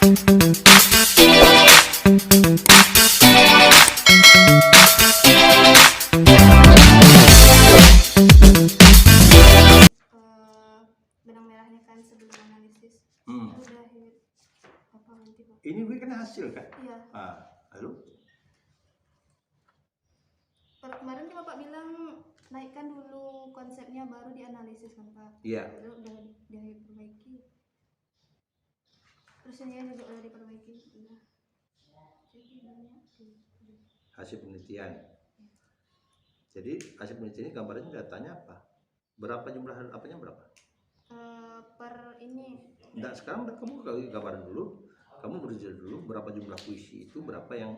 benang merahnya kan sebelum analisis. Udah hit apa nanti Pak? Ini kan hasil kan? Iya. Lalu? Kemarin kan Bapak bilang naikkan dulu konsepnya baru dianalisis kan Pak? Iya. Lalu udah diperbaiki. Terus ini juga udah diperbaiki. Udah. Jadi banyak. Hasil penelitian. Jadi hasil penelitian ini gambarnya datanya apa? Berapa jumlah apanya berapa? Per ini. Enggak, sekarang kamu gambaran dulu. Kamu berjelasan dulu berapa jumlah puisi itu, berapa yang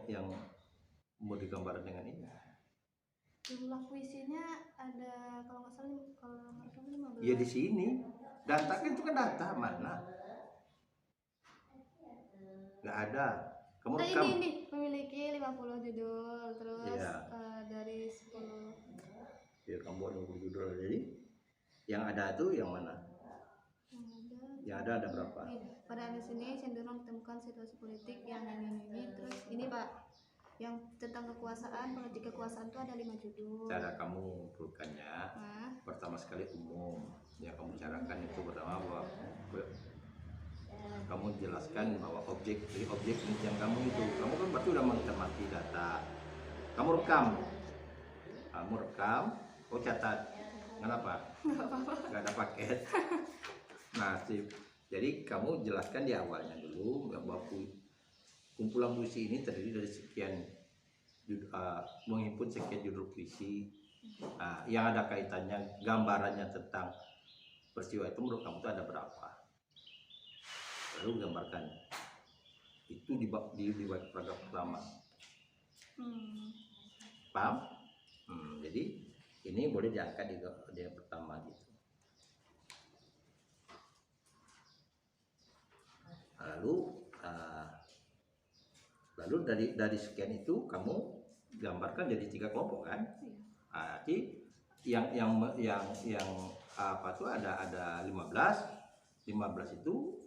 mau digambarkan dengan ini. Jumlah puisinya ada kalau nggak salah kalau mereka 15. Iya di sini. Data kan itu kan data mana? Nggak ada. Kamu rekam. Ini memiliki 50 judul terus dari 10. Ya kamu buat 20 judul. Jadi yang ada itu yang mana? Yang ada berapa? Pada analisis ini cenderung ditemukan situasi politik yang ini terus ini Pak yang tentang kekuasaan, politik kekuasaan itu ada 5 judul. Cara kamu mengumpulkannya pertama sekali umum. Yang kamu bicarakan itu pertama bahwa kamu jelaskan bahwa objek penelitian kamu itu, kamu kan berarti udah mencermati data. Kamu rekam, kau catat. Kenapa? Nggak ada paket. Nah, jadi kamu jelaskan di awalnya dulu bahwa kumpulan puisi ini terdiri dari sekian menghimpun sekian judul puisi yang ada kaitannya, gambarannya tentang peristiwa itu menurut kamu itu ada berapa? Lalu gambarkan itu di paragraf pertama. Paham? Jadi ini boleh diangkat di yang pertama gitu. Lalu dari sekian itu kamu gambarkan jadi 3 kelompok kan? Jadi yang apa tuh ada 15 itu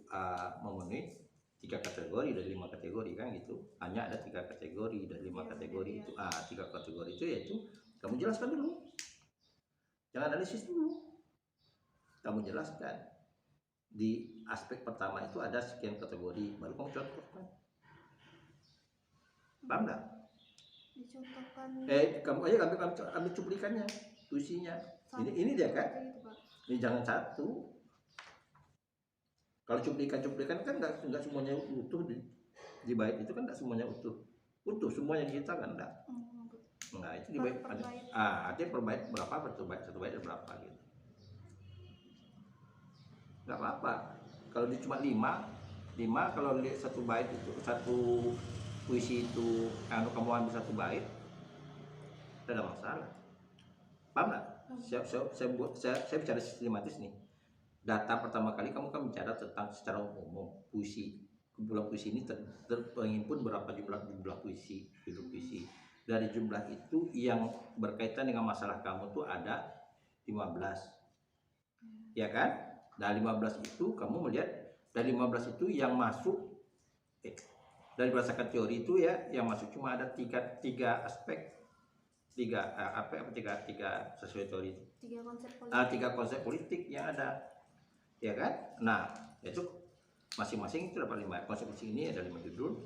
memenuhi 3 kategori dari 5 kategori kan gitu. Hanya ada 3 kategori dari 5 kategori itu. 3 kategori itu yaitu kamu jelaskan dulu. Jangan analisis dulu. Kamu jelaskan. Di aspek pertama itu ada sekian kategori, baru kamu contohkan. Paham nggak? Dicontohkan. Kamu aja ambil cuplikannya, puisinya. Ini dia kan? Ini jangan satu. Kalau cuplikan kan nggak semuanya utuh di bait itu kan nggak semuanya utuh semuanya kita kan enggak. Nah itu di bait artinya per bait berapa, satu bait berapa gitu. Nggak apa-apa kalau dia cuma 5 kalau lihat satu bait itu satu puisi itu kamu ambil satu bait tidak ada masalah. Paham nggak? Saya bicara sistematis nih. Data pertama kali kamu kan bicara tentang secara umum puisi, kumpulan puisi ini terhimpun berapa jumlah puisi, judul puisi. Dari jumlah itu yang berkaitan dengan masalah kamu tuh ada 15, ya kan? Dari 15 itu kamu melihat dari 15 itu yang masuk dari berdasarkan teori itu ya yang masuk cuma ada tiga aspek, tiga sesuai teori itu. 3 konsep politik yang ada. Ya kan? Nah, itu masing-masing itu dapat 5 konsep ini ada 5 judul.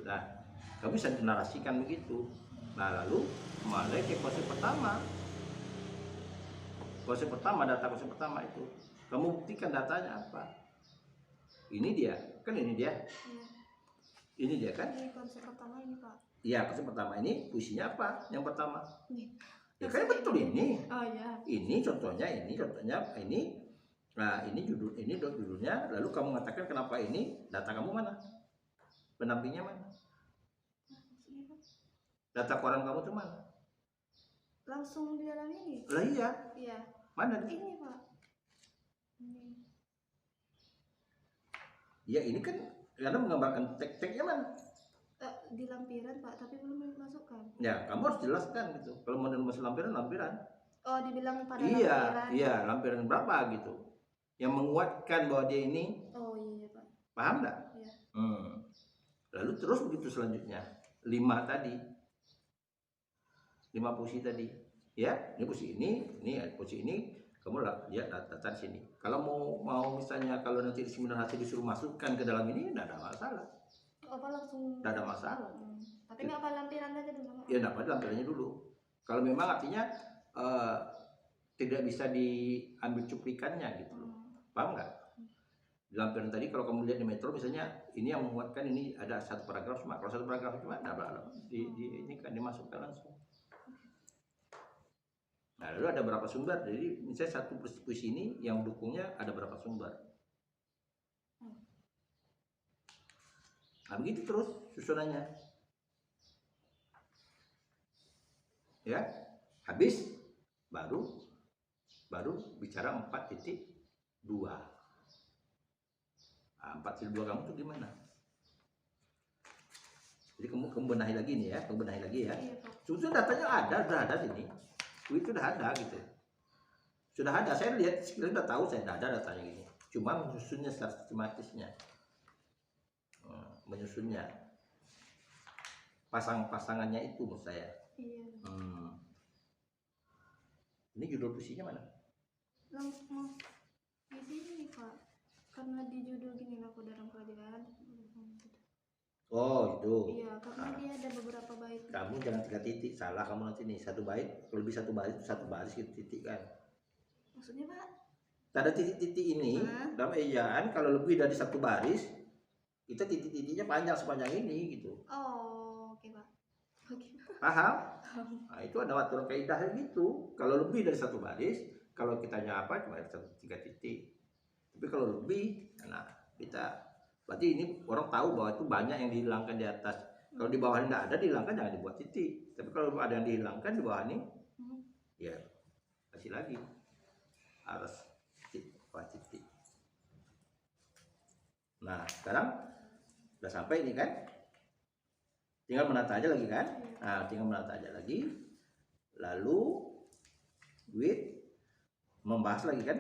Nah, kamu bisa narasikan begitu. Nah, lalu mulai ke konsep pertama. Data konsep pertama itu. Kamu buktikan datanya apa? Ini dia kan? Ini dia kan? Ini konsep pertama ini Pak. Iya, konsep pertama ini puisinya apa? Yang pertama. Ya kan betul ini. Oh ya. Ini contohnya ini. Nah ini judulnya, lalu kamu mengatakan kenapa ini, data kamu mana? Pendampingnya mana? Data koran kamu tuh mana? Langsung di dalam ini? Lah iya. Mana? Ini Pak. Ya ini kan karena menggambarkan tag-tagnya mana? Di lampiran Pak, tapi belum dimasukkan. Ya kamu harus jelaskan gitu. Kalau mau masuk lampiran. Oh dibilang pada lampiran. Iya lampiran berapa gitu. Yang menguatkan bahwa dia ini. Oh iya Pak. Paham nggak? Iya. Lalu terus begitu selanjutnya 5 tadi, 5 posisi tadi ya, ini posisi ini posisi ini, kamu lihat data di sini. Kalau mau misalnya kalau nanti di seminar hasil disuruh masukkan ke dalam ini, tidak ada masalah. Apa langsung? Tidak ada masalah. Tapi ini apa lampiran aja dulu? Ya tidak apa lampirannya dulu. Kalau memang artinya tidak bisa diambil cuplikannya gitu loh. Paham nggak? Di lampiran tadi kalau kamu lihat di Metro misalnya ini yang memuatkan ini ada satu paragraf cuma. Kalau satu paragraf cuma tidak apa ini kan dimasukkan langsung. Nah, lalu ada berapa sumber? Jadi misalnya satu puisi ini yang dukungnya ada berapa sumber. Nah, begitu terus susunannya. Ya, habis baru bicara 4.2. Nah, 4.2 kamu tuh gimana? Jadi kamu benahi lagi nih ya, benahi lagi ya. Sebetulnya datanya sudah ada sini. Itu sudah ada gitu. Sudah ada, saya lihat sudah tahu saya sudah ada datanya gini. Cuma menyusunnya secara sistematisnya. Menyusunnya. Pasangannya itu menurut saya. Iya. Ini judul puisinya mana? Langsung di sini Pak, karena di judul gini Aku Dalam Keadaan. Oh itu. Iya, karena dia ada beberapa bait. Kamu jangan 3 titik, salah kamu nanti nih. Satu bait, kalau lebih satu baris itu titik kan. Maksudnya Pak? Tanda titik-titik ini dalam ejaan kalau lebih dari satu baris, kita titik-titiknya panjang sepanjang ini gitu. Oh, oke Pak. Oke. Paham? Nah, itu ada aturan kaidahnya gitu. Kalau lebih dari satu baris, kalau kitanya apa cuma 3 titik. Tapi kalau lebih, nah kita berarti ini orang tahu bahwa itu banyak yang dihilangkan di atas. Kalau di bawah tidak ada dihilangkan jangan dibuat titik. Tapi kalau ada yang dihilangkan di bawah ini, ya kasih lagi harus titik. Nah sekarang udah sampai ini kan, tinggal menata aja lagi kan. Nah tinggal menata aja lagi. Lalu membahas lagi kan,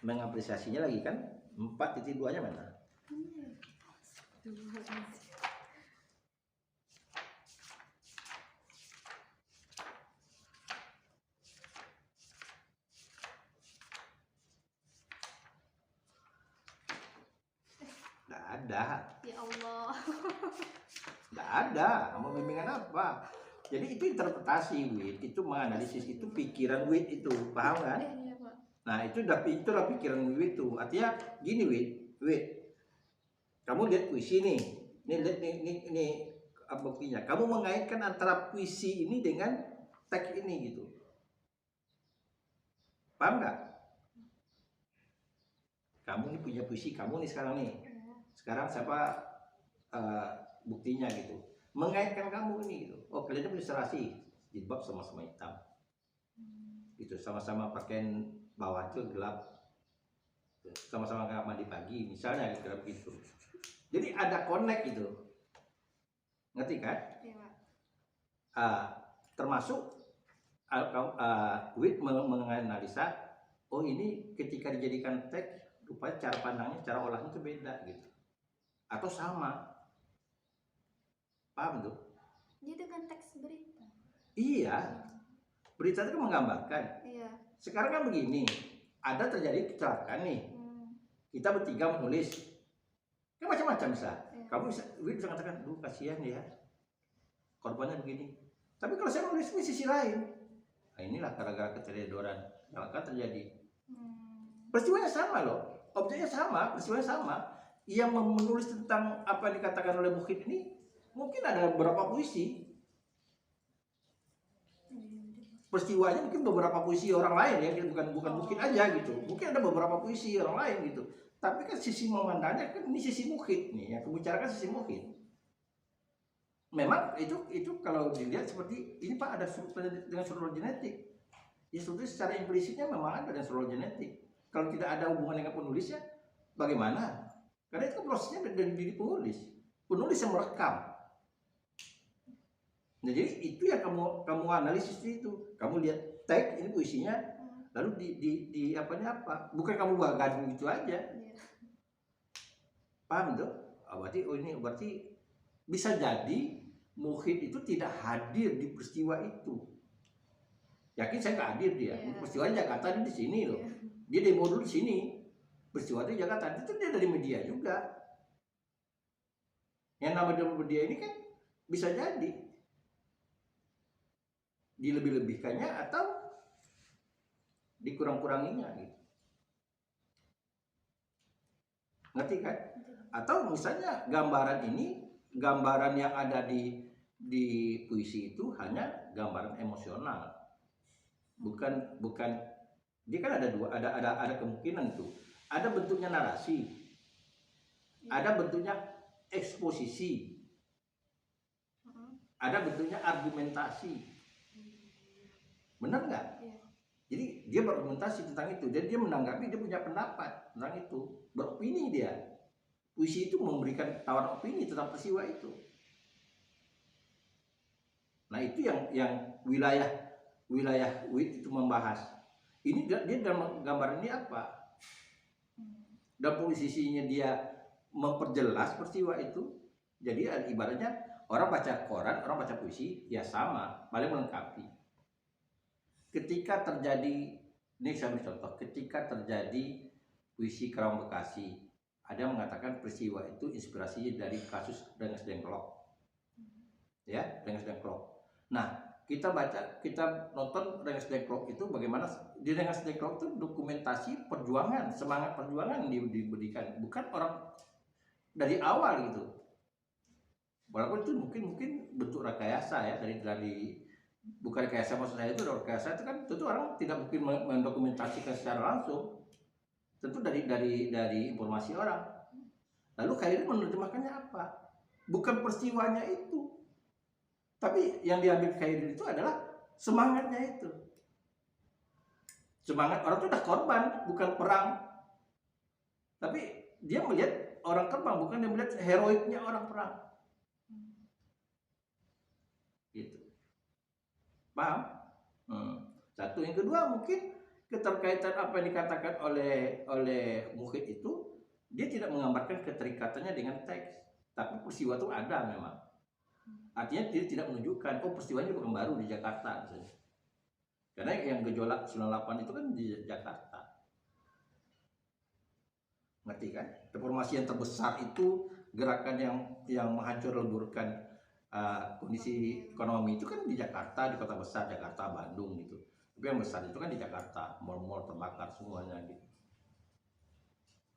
mengapresiasinya lagi kan. 4.2-nya mana? Nggak ada. Ya Allah. Nggak ada. Mau bimbingan apa? Jadi itu interpretasi itu menganalisis itu pikiran itu, paham kan? Iya Pak. Nah itulah pikiran itu. Artinya gini kamu lihat puisi nih. Ini buktinya. Kamu mengaitkan antara puisi ini dengan teks ini gitu. Paham nggak? Kamu ini punya puisi, kamu nih sekarang nih. Sekarang siapa buktinya gitu. Mengaitkan kamu ini gitu. Oh kalian punya serasi, jilbab sama-sama hitam. Gitu, sama-sama pakaian bawah itu gelap. Sama-sama nggak mandi pagi, misalnya gitu. Jadi ada connect gitu. Ngerti kan? Iya. Termasuk Wit menganalisa, oh ini ketika dijadikan teks, rupanya cara pandangnya, cara olahnya itu beda gitu. Atau sama. Paham tuh? Dia dengan teks berita. Iya. Berita itu kan menggambarkan. Iya. Sekarang kan begini, ada terjadi kecelakaan nih. Kita bertiga menulis. Kan macam-macam bisa. Kamu bisa katakan, duh kasihan ya, korbannya begini. Tapi kalau saya menulis ini sisi lain, nah inilah gara-gara keteledoran yang akan terjadi. Peristiwanya sama loh, objeknya sama, peristiwanya sama. Yang menulis tentang apa yang dikatakan oleh Muhid ini, mungkin ada beberapa puisi. Peristiwanya mungkin beberapa puisi orang lain ya, bukan mungkin aja gitu. Mungkin ada beberapa puisi orang lain gitu. Tapi kan sisi memandangnya kan ini sisi Muhid nih, yang kebicarakan sisi Muhid. Memang itu kalau dilihat seperti ini Pak, ada dengan struktur genetik. Ya sebetulnya secara implisitnya memang ada dengan struktur genetik. Kalau tidak ada hubungan dengan penulisnya, bagaimana? Karena itu prosesnya dari diri penulis. Penulis yang merekam. Nah, jadi itu yang kamu analisis itu. Kamu lihat teks ini puisinya, lalu di apa? Bukan kamu gaduh gitu aja. Paham tuh? Berarti ini berarti bisa jadi Muhid itu tidak hadir di peristiwa itu. Yakin saya nggak hadir dia. Iya. Peristiwanya Jakarta dia di sini loh. Iya. Dia demo dulu di sini. Peristiwa itu Jakarta itu dia dari media juga. Yang nama media ini kan bisa jadi dilebih-lebihkannya atau dikurang-kuranginya gitu. Ngerti kan? Atau misalnya gambaran ini, gambaran yang ada di puisi itu hanya gambaran emosional. Bukan dia kan ada dua, ada kemungkinan itu. Ada bentuknya narasi. Ada bentuknya eksposisi. Ada bentuknya argumentasi. Benar nggak? Iya. Jadi dia berargumentasi tentang itu, dan dia menanggapi, dia punya pendapat tentang itu, beropini dia. Puisi itu memberikan tawaran opini tentang peristiwa itu. Nah itu yang wilayah Wit itu membahas. Ini dia dalam gambar ini apa? Dan posisinya dia memperjelas peristiwa itu. Jadi ibaratnya orang baca koran, orang baca puisi, ya sama, paling melengkapi. Ketika terjadi, ini saya beri contoh, ketika terjadi puisi Kerawang Bekasi, ada yang mengatakan peristiwa itu inspirasinya dari kasus Rengas Dengklok, ya, Rengas Dengklok. Nah, kita nonton Rengas Dengklok itu bagaimana di Rengas Dengklok itu dokumentasi perjuangan, semangat perjuangan yang diberikan, bukan orang dari awal gitu. Walaupun itu mungkin bentuk rekayasa ya, dari bukan rekayasa, maksud saya itu rekayasa itu kan tentu orang tidak mungkin mendokumentasikan secara langsung, tentu dari informasi orang. Lalu Khairi menerjemahkannya apa? Bukan peristiwanya itu, tapi yang diambil Khairi itu adalah semangatnya itu. Semangat orang itu udah korban, bukan perang, tapi dia melihat orang korban, bukan dia melihat heroiknya orang perang. Gitu. Paham? Satu. Yang kedua, mungkin keterkaitan apa yang dikatakan oleh Muhid itu, dia tidak menggambarkan keterikatannya dengan teks, tapi peristiwa itu ada memang. Artinya dia tidak menunjukkan, oh peristiwanya bukan baru di Jakarta misalnya. Karena yang gejolak 98 itu kan di Jakarta. Ngerti kan? Reformasi yang terbesar itu, gerakan yang menghancur leburkan kondisi ekonomi itu kan di Jakarta, di kota besar, Jakarta, Bandung gitu. Tapi yang besar itu kan di Jakarta, mal-mal terbakar semuanya gitu.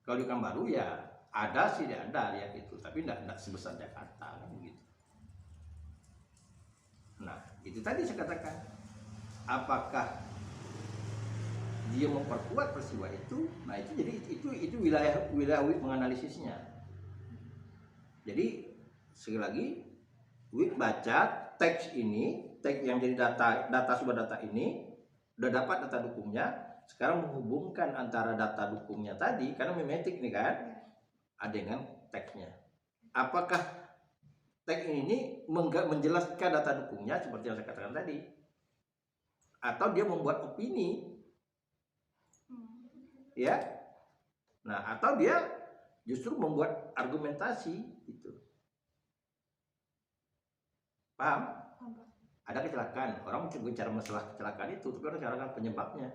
Kalau di Pekanbaru ya ada sih, dia ada ya gitu, tapi enggak sebesar Jakarta kan gitu. Nah, itu tadi saya katakan, apakah dia memperkuat peristiwa itu? Nah, itu jadi itu wilayah Wit menganalisisnya. Jadi sekali lagi, Wit baca teks ini, teks yang jadi data sumber data ini, udah dapat data dukungnya. Sekarang menghubungkan antara data dukungnya tadi, karena memetik nih kan, ada dengan teksnya. Apakah teks ini menjelaskan data dukungnya seperti yang saya katakan tadi, atau dia membuat opini, ya? Nah, atau dia justru membuat argumentasi gitu. Paham? Ada kecelakaan, orang bicara masalah kecelakaan itu, tapi orang bicarakan penyebabnya.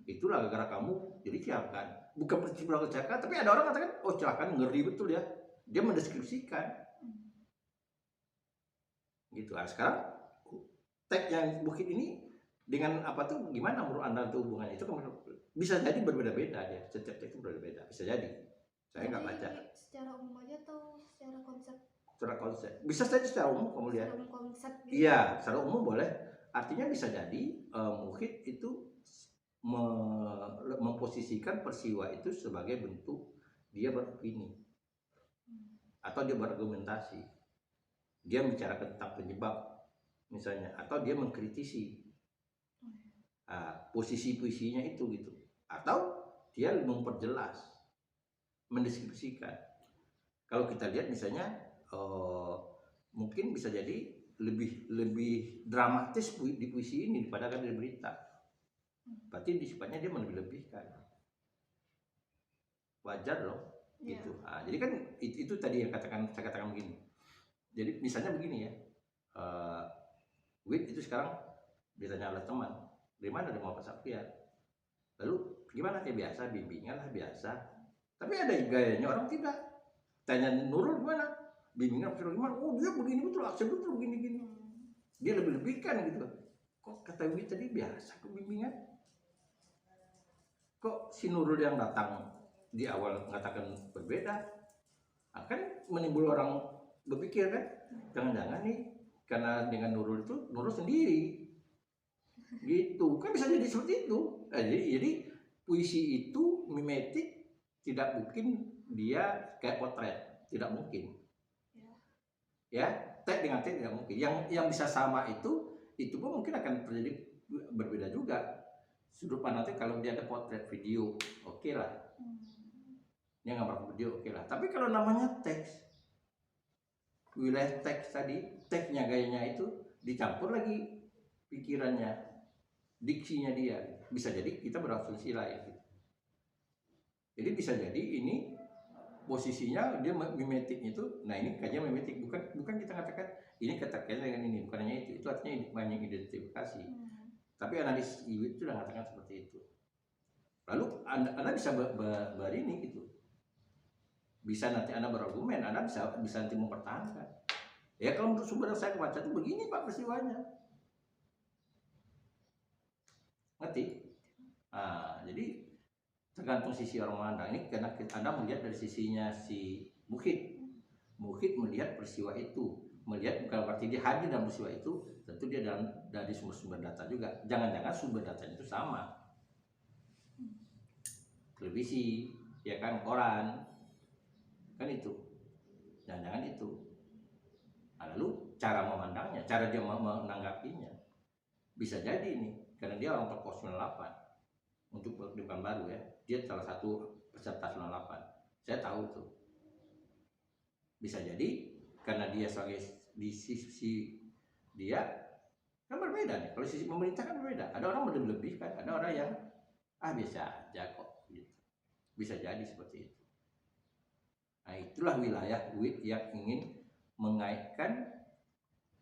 Itulah gara-gara kamu jadi siapkan. Bukan peristiwa kecelakaan, tapi ada orang katakan, oh kecelakaan ngeri betul ya. Dia mendeskripsikan. Gitu. Nah, sekarang teks yang bukit ini dengan apa tuh, gimana menurut Anda tuh hubungannya? Itu bisa jadi berbeda-beda dia. Setiap teks itu berbeda. Bisa jadi. Saya nggak baca. Secara umum aja atau secara konsep? Secara konsep. Bisa saja secara umum kamu lihat. Secara konsep gitu. Iya, secara umum boleh. Artinya bisa jadi Muhid itu memposisikan peristiwa itu sebagai bentuk dia beropini atau dia berargumentasi, dia bicara tentang penyebab misalnya, atau dia mengkritisi posisi puisinya itu gitu, atau dia memperjelas, mendeskripsikan. Kalau kita lihat misalnya mungkin bisa jadi lebih dramatis di puisi ini daripada kan di berita. Berarti sifatnya dia melebih-lebihkan. Wajar loh gitu. Nah, jadi kan itu tadi yang saya katakan begini. Jadi misalnya begini ya, Wid itu sekarang ditanya oleh teman, dari mana dia mau ke Sapia? Lalu gimana kayak biasa, bimbingan lah biasa. Tapi ada gayanya orang tidak. Tanya Nurul gimana? Bimbingan gimana? Oh dia begini betul, aksen betul begini-gini. Dia lebih-lebihkan gitu. Kok kata Wid tadi biasa ke bimbingan? Kok si Nurul yang datang di awal mengatakan berbeda? Akan menimbul orang berpikir kan, jangan-jangan nih karena dengan Nurul itu Nurul sendiri gitu kan, bisa jadi seperti itu. Jadi puisi itu mimetik, tidak mungkin dia kayak potret, tidak mungkin ya. Teks dengan teks tidak mungkin. Yang bisa sama itu pun mungkin akan terjadi berbeda juga sudut pandangnya. Kalau dia ada potret video, oke lah, dia gambar video, oke lah. Tapi kalau namanya teks, wilayah teks tadi, teksnya gayanya itu dicampur lagi pikirannya, diksinya dia, bisa jadi kita berasumsi lain. Jadi bisa jadi ini posisinya dia mimetik itu. Nah ini kajian mimetik, bukan kita katakan ini keterkaitan dengan ini, bukan hanya itu artinya banyak identifikasi. Tapi analis IWIT itu sudah mengatakan seperti itu. Lalu anda bisa berini gitu, bisa nanti anda berargumen, anda bisa nanti mempertahankan. Ya kalau menurut sumber yang saya baca itu begini Pak peristiwanya, ngerti? Nah, jadi tergantung sisi orang memandang ini, karena anda melihat dari sisinya si Muhid melihat peristiwa itu, melihat bukan berarti dia hadir dalam peristiwa itu, tentu dia dari sumber-sumber data juga. Jangan-jangan sumber datanya itu sama, televisi, ya kan, koran, kan itu, jangan-jangan itu. Nah, lalu cara memandangnya, cara dia menanggapinya, bisa jadi ini karena dia orang tokoh 98 untuk Bukan Baru ya, dia salah satu peserta 98, saya tahu itu. Bisa jadi karena dia sebagai di sisi dia kan berbeda nih. Kalau sisi pemerintah kan berbeda, ada orang berlebih-lebihkan, ada orang yang biasa aja kok gitu. Bisa jadi seperti itu. Nah itulah wilayah WIT yang ingin mengaitkan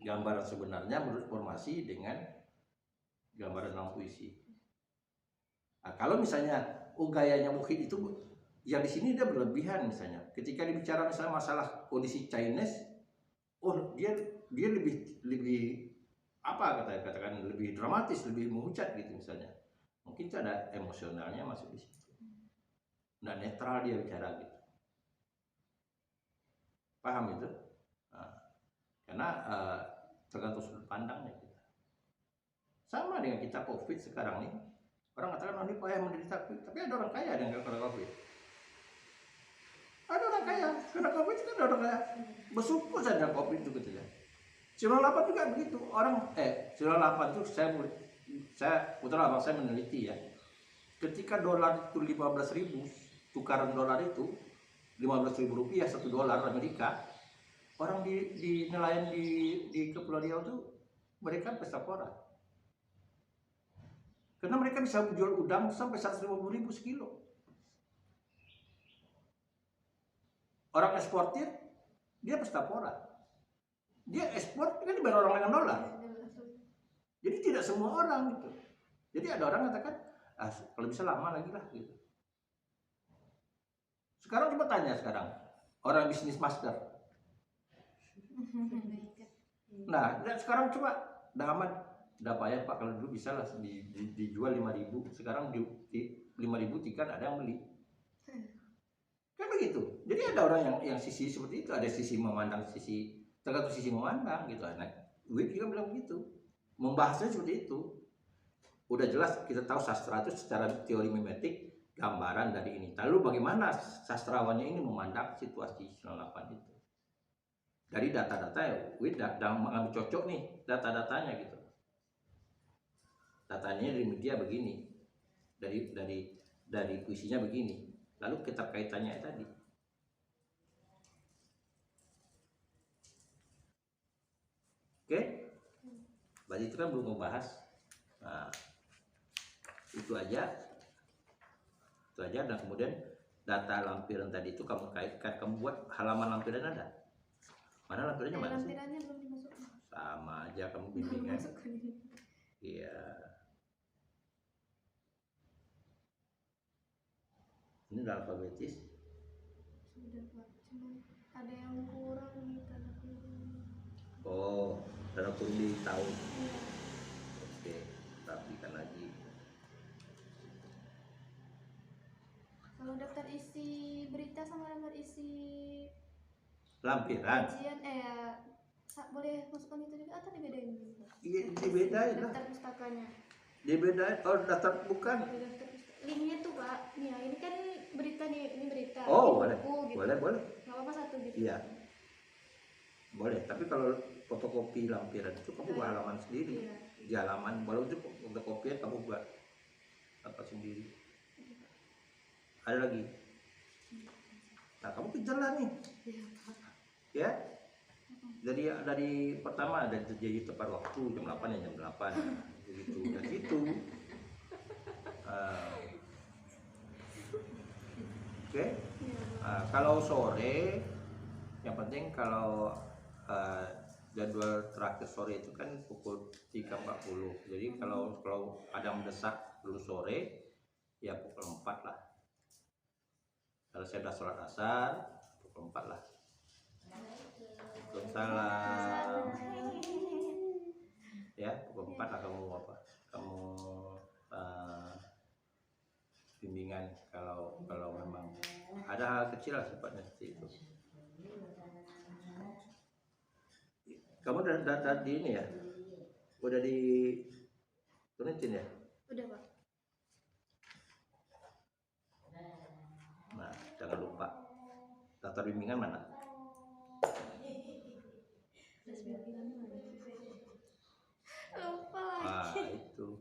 gambaran sebenarnya menurut formasi dengan gambaran dalam puisi. Nah, kalau misalnya gayanya Muhid itu yang di sini dia berlebihan, misalnya ketika dibicara misalnya masalah kondisi Chinese, dia lebih apa katakan lebih dramatis, lebih mengucat gitu misalnya. Mungkin itu ada emosionalnya masuk di situ. Nggak netral dia bicara gitu. Paham itu? Nah, karena tergantung sudut pandangnya kita. Sama dengan kita COVID sekarang nih, orang katakan ini payah menderita COVID, tapi ada orang kaya yang kena COVID. Ada orang kaya kena COVID, kan ada orang kaya bersyukur saja COVID itu gitu ya. 98 juga begitu. Orang 98 itu saya putra abang saya meneliti ya. Ketika dolar itu 15.000, tukaran dolar itu 15.000 rupiah, $1 Amerika, orang di nelayan di Kepulauan Riau itu mereka pesta pora. Karena mereka bisa jual udang sampai 150.000 sekilo. Orang eksportir, dia pesta pora. Dia ekspor kan dibayar orang dengan dolar. Jadi tidak semua orang gitu. Jadi ada orang katakan, kalau bisa lama lagi lah gitu. Sekarang coba tanya sekarang orang bisnis masker. Nah, sekarang coba dah aman, dah payah Pak, kalau dulu bisa lah dijual 5.000, sekarang di 5.000 tiket ada yang beli. Kan begitu. Jadi ada orang yang sisi seperti itu, ada sisi memandang, tergantung sisi memandang gitu. Nah, Wid juga bilang begitu. Membahasnya seperti itu. Udah jelas kita tahu sastra itu secara teori mimetik gambaran dari ini. Lalu bagaimana sastrawannya ini memandang situasi 98 itu? Dari data-data ya, Wid dalam mengambil cocok nih data-datanya gitu. Datanya dari media begini, dari puisinya begini, lalu keterkaitannya tadi. Oke? Berarti itu kan belum membahas. Nah, itu aja. Dan kemudian data lampiran tadi itu kamu kaitkan, kamu buat halaman lampiran ada. Mana lampirannya mana sih? Lampirannya belum dimasukkan. Sama aja kamu Baru bimbingan. masukkan ini. Iya. Ini udah alfabetis. Sudah Pak, cuma ada yang kurang nih tanda kurung. Oh, tanda kurung di tahun. Iya. Oke, rapikan lagi. Kalau daftar isi berita sama daftar isi Lampiran. kajian boleh masukkan itu juga atau dibedain? Iya, dibedain lah. Daftar pustakanya. Dibedain. Oh, daftar bukan. Ada daftar linknya tuh Pak. Nih, ya, ini kan berita nih, ini berita. Oh, ini boleh. buku, gitu. Boleh. Nggak apa-apa satu gitu. Iya. Boleh, tapi kalau fotokopi lampiran itu kamu buat halaman sendiri. Iya. Di halaman, walau itu fotokopian kamu buat apa sendiri. Ada lagi. Nah, kamu kejar lah nih. Iya Pak. Ya. Dari pertama ada jadi tepat waktu jam 8 ya jam 8. Begitu dan itu. Oke. Kalau sore yang penting kalau jadwal terakhir sore itu kan pukul 3.40. Jadi kalau ada mendesak dulu sore ya pukul 4 lah. Kalau saya udah sholat asar pukul 4 lah. Waalaikumsalam. Ya pukul 4 lah kamu apa? Kamu bimbingan kalau memang ada hal kecil lah sifatnya seperti itu. Kamu udah di ini ya? Udah di tulisin ya? Udah Pak. Nah, jangan lupa daftar bimbingan mana? Lupa Wah, lagi. itu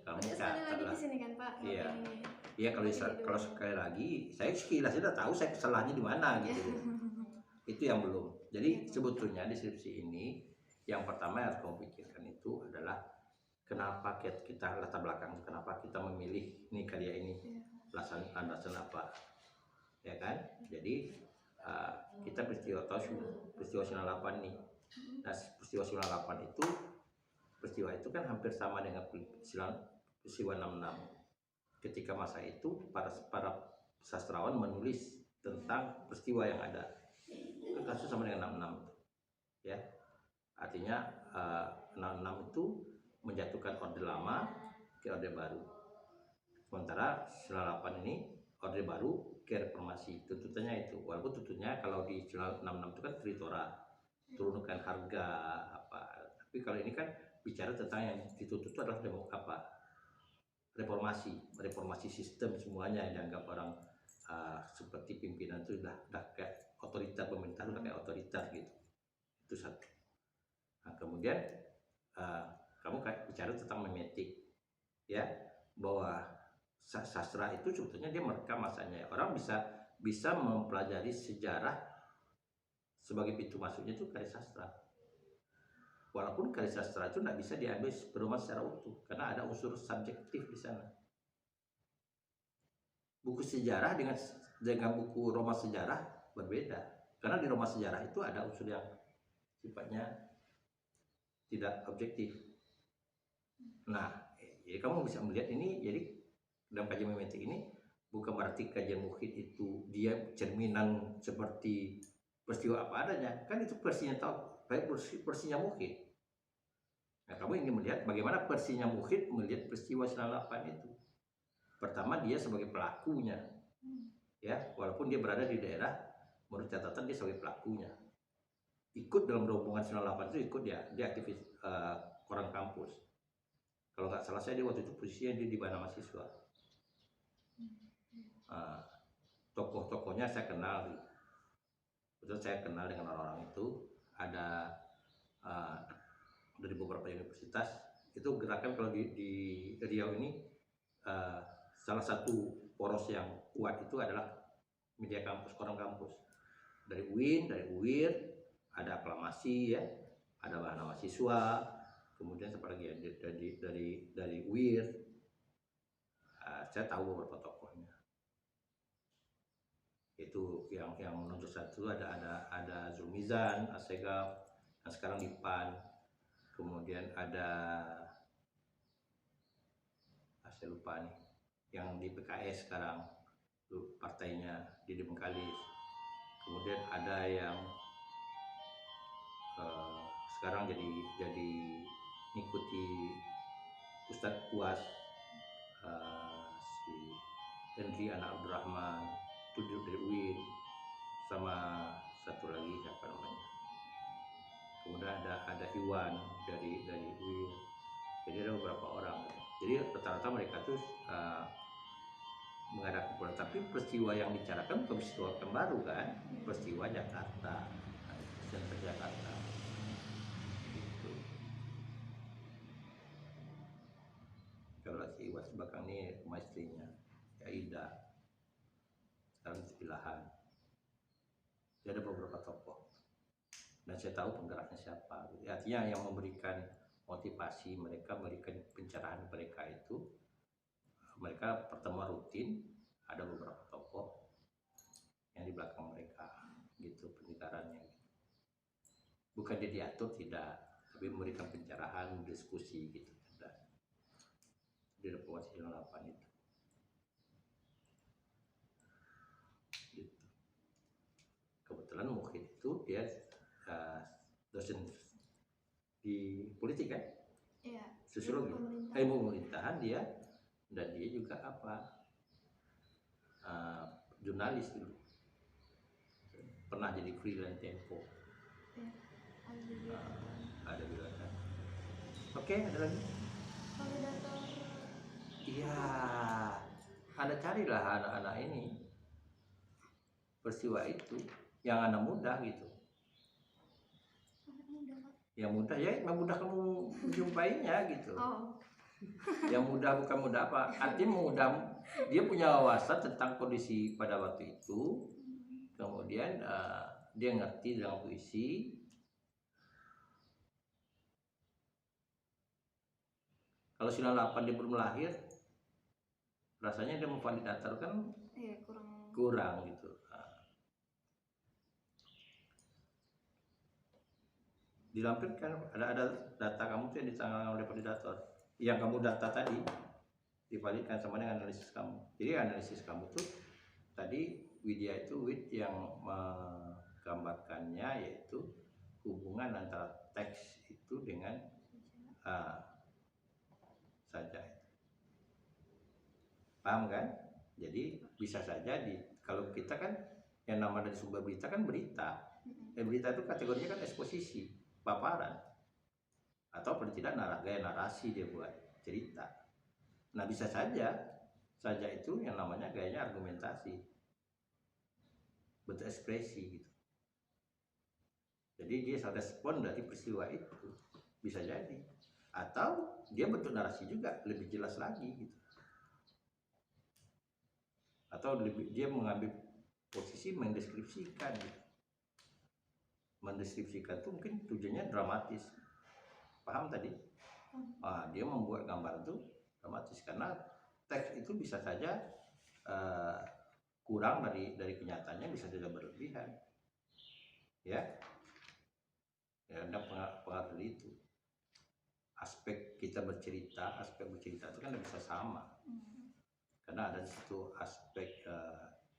kamu Sekali catat lagi lah. di sini kan Pak. Iya. Ini. Iya kalau sekali lagi, saya sekilas udah tahu saya kesalahannya di mana gitu. Itu yang belum. Jadi sebetulnya di skripsi ini yang pertama yang harus kamu pikirkan itu adalah kenapa kita latar belakang, kenapa kita memilih ini karya ini, landasan apa, ya kan? Jadi kita peristiwa 98 nih. Nah, peristiwa 98 itu kan hampir sama dengan peristiwa 66. Ketika masa itu para sastrawan menulis tentang peristiwa yang ada, kasus sama dengan 66 ya, artinya 66 itu menjatuhkan orde lama ke orde baru, sementara 98 ini orde baru ke reformasi. Tuntutannya itu, walaupun tuntutannya kalau di 66 itu kan teritora, turunkan harga apa, tapi kalau ini kan bicara tentang yang dituntut itu adalah reformasi sistem semuanya yang dianggap orang seperti pimpinan itu udah kayak otoriter, pemerintah udah kayak otoriter gitu. Itu satu. Nah, kemudian kamu kayak bicara tentang memetik ya, bahwa sastra itu sebetulnya dia merekam masanya. Orang bisa mempelajari sejarah sebagai pintu masuknya itu karya sastra. Walaupun karya sastra itu tidak bisa diambil pedoman secara utuh karena ada unsur subjektif di sana. Buku sejarah dengan buku roman sejarah berbeda, karena di roman sejarah itu ada unsur yang sifatnya tidak objektif. Nah, jadi kamu bisa melihat ini, jadi dalam kajian memetik ini bukan berarti kajian Muhid itu dia cerminan seperti peristiwa apa adanya, kan itu versinya versinya Muhid. Nah, kamu ingin melihat bagaimana versinya Muhid melihat peristiwa 98 itu. Pertama, dia sebagai pelakunya, ya, walaupun dia berada di daerah, menurut catatan dia sebagai pelakunya. Ikut dalam rombongan 98 itu, ikut dia aktivis orang kampus. Kalau nggak salah saya, dia waktu itu posisinya dia di Bana Mahasiswa. Tokoh-tokohnya saya kenal, betul, saya kenal dengan orang-orang itu. Ada dari beberapa universitas. Itu gerakan kalau di Riau ini salah satu poros yang kuat itu adalah media kampus, koran kampus. Dari UIN, dari UIR, ada aklamasi ya, ada Bana Mahasiswa, kemudian siapa lagi ya, dari UIR. Saya tahu beberapa tokohnya. Itu yang nomor 1 ada Zulmizan Assegaf yang sekarang di PAN. Kemudian ada saya lupa nih yang di PKS sekarang partainya Didi Bengkalis. Kemudian ada yang sekarang jadi ngikuti Ustadz Puas, si Henry anak Abdurrahman itu dari UIN, sama satu lagi siapa namanya. Kemudian ada Iwan dari UIN. Jadi ada beberapa orang. Jadi rata-rata mereka tuh mengadakan pola. Tapi peristiwa yang dibicarakan bukan peristiwa yang baru kan, peristiwa Jakarta, sentra Jakarta. Gitu. Kalau si Iwan belakang ini rumah istrinya, ya Ida. Sekarang di Pilahan. Jadi ada beberapa tokoh. Dan saya tahu penggeraknya siapa. Jadi artinya yang memberikan motivasi mereka, memberikan pencerahan mereka itu, mereka pertemuan rutin, ada beberapa tokoh yang di belakang mereka gitu pendekarannya. Bukan dia diatur, tidak, tapi memberikan pencerahan, diskusi gitu. Di Reformasi 98 itu gitu. Kebetulan Mukhid itu dia dosen di politik kan, Iya, sosiologi, ilmu pemerintahan dia, dan dia juga jurnalis dulu, pernah jadi freelance Tempo. Ada juga kan. Oke, ada lagi. Validator. Iya, Anda carilah anak-anak ini peristiwa itu yang anak muda gitu. Yang mudah ya, yang mudah kamu menjumpainya gitu. Oh. Yang mudah bukan mudah apa? Artinya mudah, dia punya wawasan tentang kondisi pada waktu itu. Kemudian dia ngerti dalam puisi. Kalau 98 dia belum lahir, rasanya dia memvalidator kan kurang gitu. Dilampirkan ada data kamu tuh yang ditangani oleh validator, yang kamu data tadi divalidkan sama dengan analisis kamu. Jadi analisis kamu tuh tadi Widya itu yang menggambarkannya, yaitu hubungan antara teks itu dengan saja. Paham kan? Jadi bisa saja kalau kita kan yang nama dari sumber berita kan berita. Berita itu kategorinya kan eksposisi, paparan, atau paling tidak gaya narasi dia buat cerita. Nah bisa saja itu yang namanya gayanya argumentasi, bentuk ekspresi gitu. Jadi dia respon dari peristiwa itu, bisa jadi. Atau dia bentuk narasi juga, lebih jelas lagi gitu. Atau dia mengambil posisi mendeskripsikan gitu. Mendeskripsikan itu mungkin tujuannya dramatis. Paham tadi? Dia membuat gambar itu dramatis karena teks itu bisa saja kurang dari kenyataannya, bisa saja berlebihan. Ya ada pengaruh itu. Aspek kita bercerita, itu kan tidak bisa sama. Karena ada di situ aspek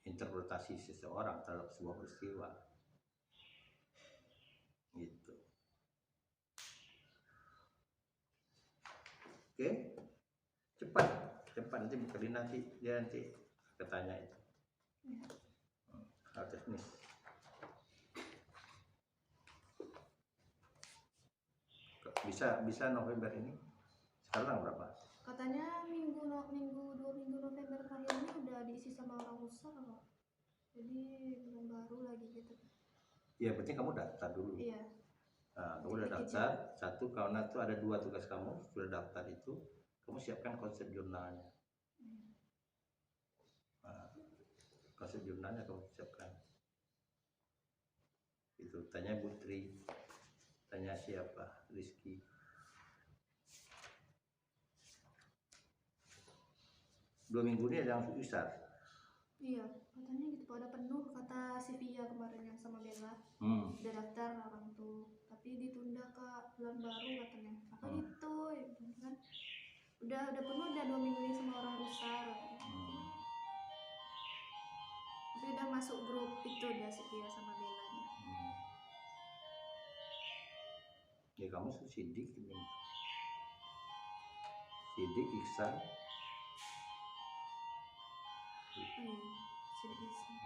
interpretasi seseorang terhadap sebuah peristiwa. Gitu. Oke, cepat nanti bukalin nanti dia nanti ketanya itu. Hal teknis. Bisa November ini. Sekarang berapa? Katanya 2 minggu November terakhir ini udah diisi sama orang besar, Pak. Jadi belum baru lagi gitu. Iya, penting kamu daftar dulu. Iya. Nah, kamu udah daftar. Satu, karena itu ada 2 tugas kamu sudah daftar itu, kamu siapkan konsep jurnalnya. Konsep jurnalnya kamu siapkan. Itu tanya Putri, tanya siapa, Rizky. Dua minggu ini ada yang besar. Iya, katanya gitu Pak, udah penuh kata si Pia kemarin yang sama Bella. Udah daftar orang tuh, tapi ditunda ke bulan baru katanya. Apa gitu ya kan? Udah penuh, udah 2 minggu ini sama orang besar. Tapi udah masuk grup itu udah si Pia sama Bella nya. Ya kamu Sidik ini. Sidik Iksan. Oh iya, sedih sih.